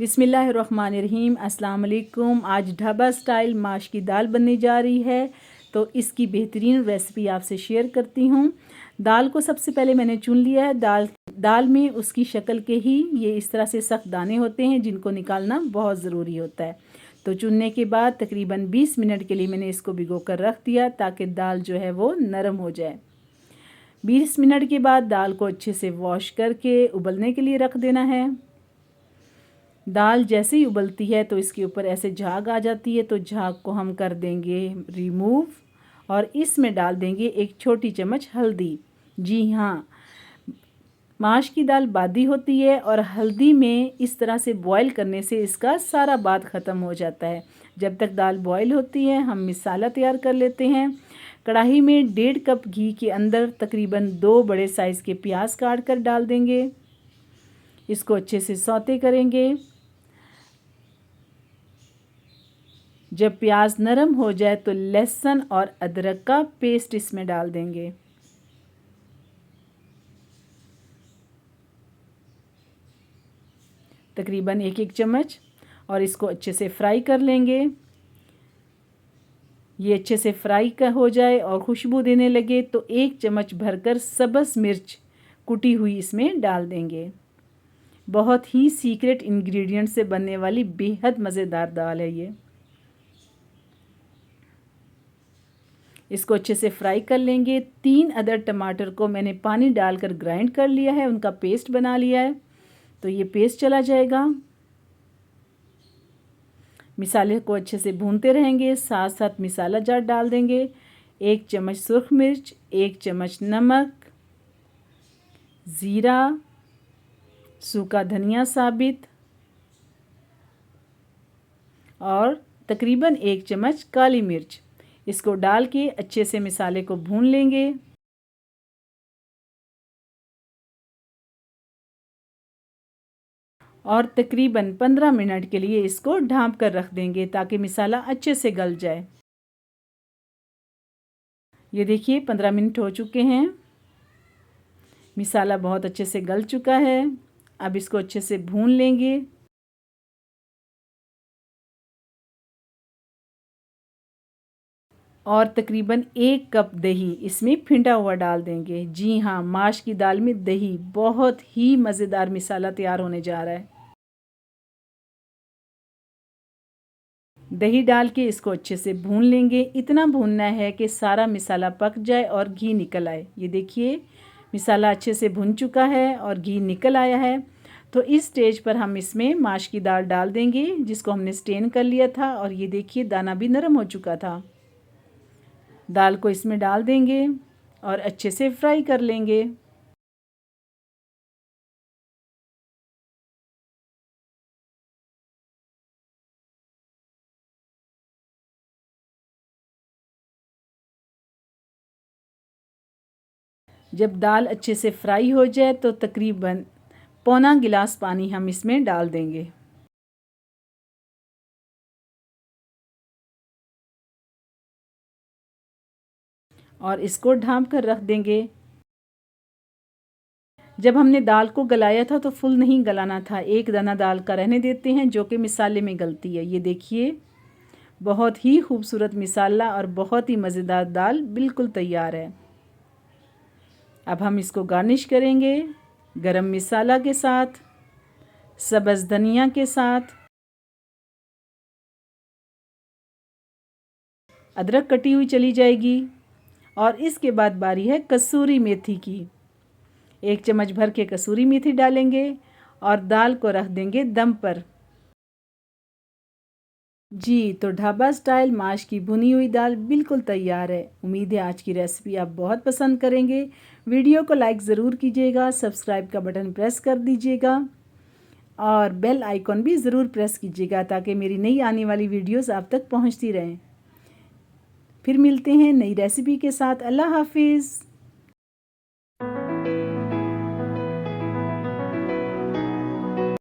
बिस्मिल्लाहिर्रहमानिर्रहीम। अस्सलाम वालेकुम। आज ढाबा स्टाइल माश की दाल बनने जा रही है, तो इसकी बेहतरीन रेसिपी आपसे शेयर करती हूँ। दाल को सबसे पहले मैंने चुन लिया है। दाल में उसकी शक्ल के ही ये इस तरह से सख्त दाने होते हैं, जिनको निकालना बहुत ज़रूरी होता है। तो चुनने के बाद तकरीबन 20 मिनट के लिए मैंने इसको भिगो कर रख दिया, ताकि दाल जो है वो नरम हो जाए। 20 मिनट के बाद दाल को अच्छे से वॉश करके उबलने के लिए रख देना है। दाल जैसे ही उबलती है तो इसके ऊपर ऐसे झाग आ जाती है, तो झाग को हम कर देंगे रिमूव और इसमें डाल देंगे 1 छोटी चम्मच हल्दी। जी हाँ, माश की दाल बादी होती है और हल्दी में इस तरह से बॉईल करने से इसका सारा बात ख़त्म हो जाता है। जब तक दाल बॉईल होती है हम मसाला तैयार कर लेते हैं। कढ़ाई में 1.5 कप घी के अंदर तकरीबन 2 बड़े साइज़ के प्याज काट कर डाल देंगे। इसको अच्छे से सौते करेंगे। जब प्याज नरम हो जाए तो लहसुन और अदरक का पेस्ट इसमें डाल देंगे। तकरीबन 1-1 चम्मच, और इसको अच्छे से फ्राई कर लेंगे। ये अच्छे से फ्राई का हो जाए और खुशबू देने लगे तो 1 चम्मच भरकर सब्ज़ मिर्च कुटी हुई इसमें डाल देंगे। बहुत ही सीक्रेट इंग्रेडिएंट से बनने वाली बेहद मज़ेदार दाल है ये। इसको अच्छे से फ्राई कर लेंगे। 3 अदद टमाटर को मैंने पानी डालकर ग्राइंड कर लिया है, उनका पेस्ट बना लिया है, तो ये पेस्ट चला जाएगा। मिसाले को अच्छे से भूनते रहेंगे, साथ साथ मिसाला जार डाल देंगे। 1 चम्मच सुर्ख मिर्च, 1 चम्मच नमक, ज़ीरा, सूखा धनिया साबित और तकरीबन 1 चम्मच काली मिर्च। इसको डाल के अच्छे से मिसाले को भून लेंगे। और तकरीबन 15 मिनट के लिए इसको ढाँप कर रख देंगे, ताकि मिसाला अच्छे से गल जाए। ये देखिए 15 मिनट हो चुके हैं। मिसाला बहुत अच्छे से गल चुका है। अब इसको अच्छे से भून लेंगे। और तकरीबन 1 कप दही इसमें फिंटा हुआ डाल देंगे। जी हाँ, माश की दाल में दही, बहुत ही मज़ेदार मिसाला तैयार होने जा रहा है। दही डाल के इसको अच्छे से भून लेंगे। इतना भूनना है कि सारा मिसाला पक जाए और घी निकल आए। ये देखिए मिसाला अच्छे से भुन चुका है और घी निकल आया है। तो इस स्टेज पर हम इसमें माश की दाल डाल देंगे, जिसको हमने स्टेन कर लिया था, और ये देखिए दाना भी नरम हो चुका था। दाल को इसमें डाल देंगे और अच्छे से फ्राई कर लेंगे। जब दाल अच्छे से फ्राई हो जाए तो तकरीबन पौना गिलास पानी हम इसमें डाल देंगे। और इसको ढाँप कर रख देंगे। जब हमने दाल को गलाया था तो फुल नहीं गलाना था, 1 दाना दाल का रहने देते हैं, जो कि मिसाले में गलती है। ये देखिए बहुत ही खूबसूरत मिसाला और बहुत ही मज़ेदार दाल बिल्कुल तैयार है। अब हम इसको गार्निश करेंगे गरम मसाला के साथ, सब्ज़ धनिया के साथ, अदरक कटी हुई चली जाएगी, और इसके बाद बारी है कसूरी मेथी की। 1 चम्मच भर के कसूरी मेथी डालेंगे और दाल को रख देंगे दम पर। जी, तो ढाबा स्टाइल माश की भुनी हुई दाल बिल्कुल तैयार है। उम्मीद है आज की रेसिपी आप बहुत पसंद करेंगे। वीडियो को लाइक ज़रूर कीजिएगा, सब्सक्राइब का बटन प्रेस कर दीजिएगा और बेल आइकॉन भी ज़रूर प्रेस कीजिएगा, ताकि मेरी नई आने वाली वीडियोस आप तक पहुंचती रहें। फिर मिलते हैं नई रेसिपी के साथ। अल्लाह हाफिज़।